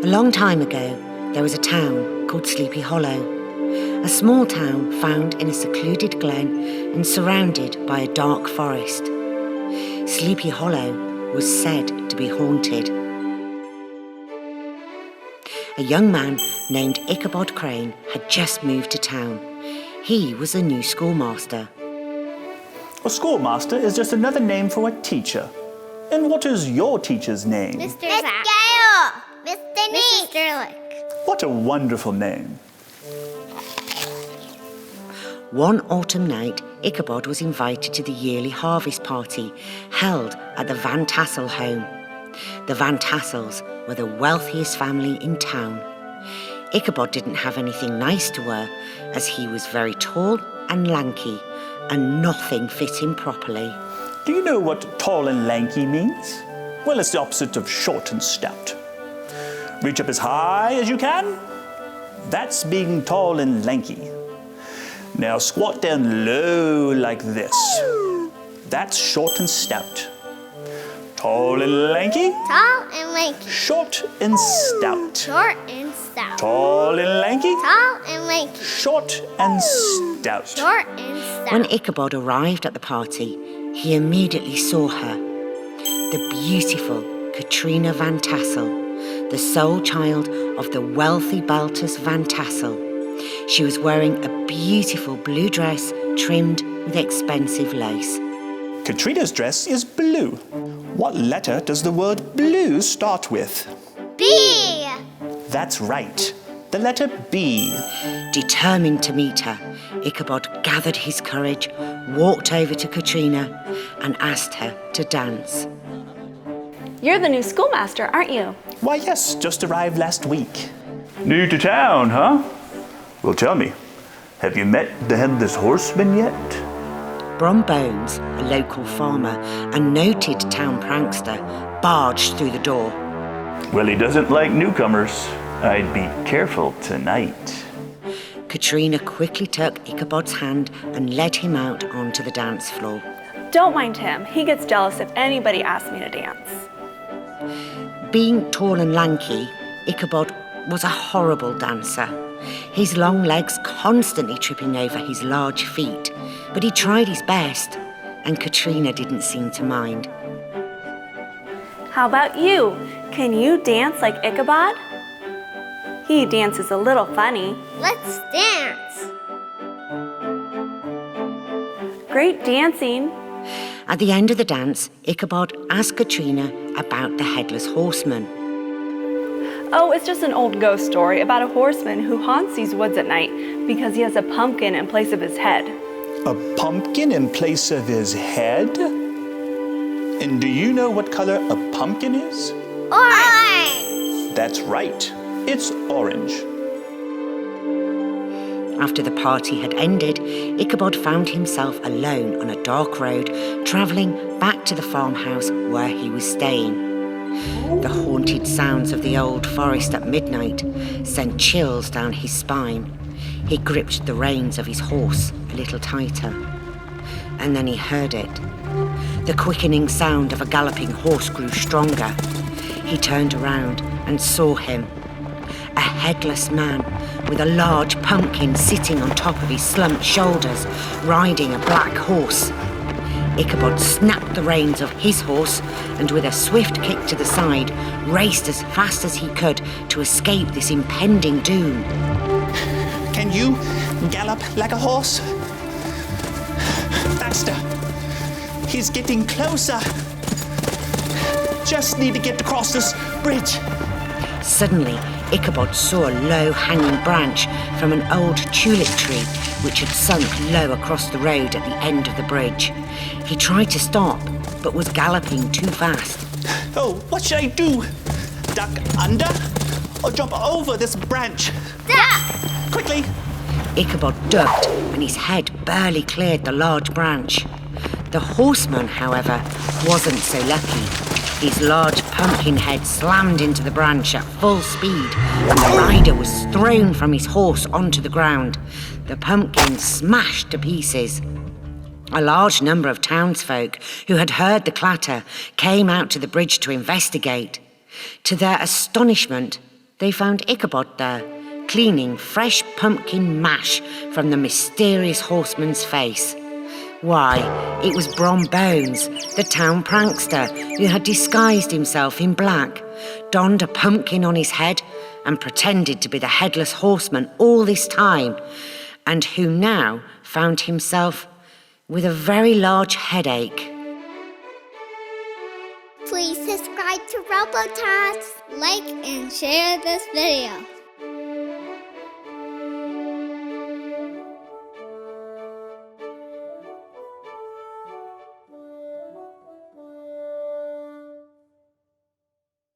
A long time ago, there was a town called Sleepy Hollow, a small town found in a secluded glen and surrounded by a dark forest. Sleepy Hollow was said to be haunted. A young man named Ichabod Crane had just moved to town. He was a new schoolmaster. A schoolmaster is just another name for a teacher. And what is your teacher's name? Mr. Gale! Mr. Neat! Mr. Lick. What a wonderful name. One autumn night, Ichabod was invited to the yearly harvest party held at the Van Tassel home. The Van Tassels were the wealthiest family in town. Ichabod didn't have anything nice to wear, as he was very tall and lanky, and nothing fit him properly. Do you know what tall and lanky means? Well, it's the opposite of short and stout. Reach up as high as you can. That's being tall and lanky. Now squat down low like this. That's short and stout. Tall and lanky. Tall and lanky. Short and stout. Short and stout. Tall and lanky. Tall and lanky. Short and stout. Short and stout. When Ichabod arrived at the party, he immediately saw her. The beautiful Katrina Van Tassel, the sole child of the wealthy Baltus Van Tassel. She was wearing a beautiful blue dress trimmed with expensive lace. Katrina's dress is blue. What letter does the word blue start with? B! That's right. The letter B. Determined to meet her, Ichabod gathered his courage, walked over to Katrina, and asked her to dance. You're the new schoolmaster, aren't you? Why, yes, just arrived last week. New to town, huh? Well, tell me, have you met the Headless Horseman yet? Brom Bones, a local farmer and noted town prankster, barged through the door. Well, he doesn't like newcomers. I'd be careful tonight. Katrina quickly took Ichabod's hand and led him out onto the dance floor. Don't mind him. He gets jealous if anybody asks me to dance. Being tall and lanky, Ichabod was a horrible dancer. His long legs constantly tripping over his large feet, but he tried his best, and Katrina didn't seem to mind. How about you? Can you dance like Ichabod? He dances a little funny. Let's dance! Great dancing. At the end of the dance, Ichabod asked Katrina about the Headless Horseman. Oh, it's just an old ghost story about a horseman who haunts these woods at night because he has a pumpkin in place of his head. A pumpkin in place of his head? And do you know what color a pumpkin is? Orange! That's right. It's orange. After the party had ended, Ichabod found himself alone on a dark road, travelling back to the farmhouse where he was staying. The haunted sounds of the old forest at midnight sent chills down his spine. He gripped the reins of his horse a little tighter. And then he heard it. The quickening sound of a galloping horse grew stronger. He turned around and saw him. A headless man with a large pumpkin sitting on top of his slumped shoulders, riding a black horse. Ichabod snapped the reins of his horse and with a swift kick to the side, raced as fast as he could to escape this impending doom. Can you gallop like a horse? Faster. He's getting closer. Just need to get across this bridge. Suddenly, Ichabod saw a low-hanging branch from an old tulip tree which had sunk low across the road at the end of the bridge. He tried to stop, but was galloping too fast. Oh, what should I do? Duck under or jump over this branch? Duck! Quickly! Ichabod ducked, and his head barely cleared the large branch. The horseman, however, wasn't so lucky. His large pumpkin head slammed into the branch at full speed, and the rider was thrown from his horse onto the ground. The pumpkin smashed to pieces. A large number of townsfolk who had heard the clatter came out to the bridge to investigate. To their astonishment, They found Ichabod there, cleaning fresh pumpkin mash from the mysterious horseman's face. Why, it was Brom Bones, the town prankster who had disguised himself in black, donned a pumpkin on his head, and pretended to be the Headless Horseman all this time, and who now found himself with a very large headache. Please subscribe to RoboTots, like and share this video.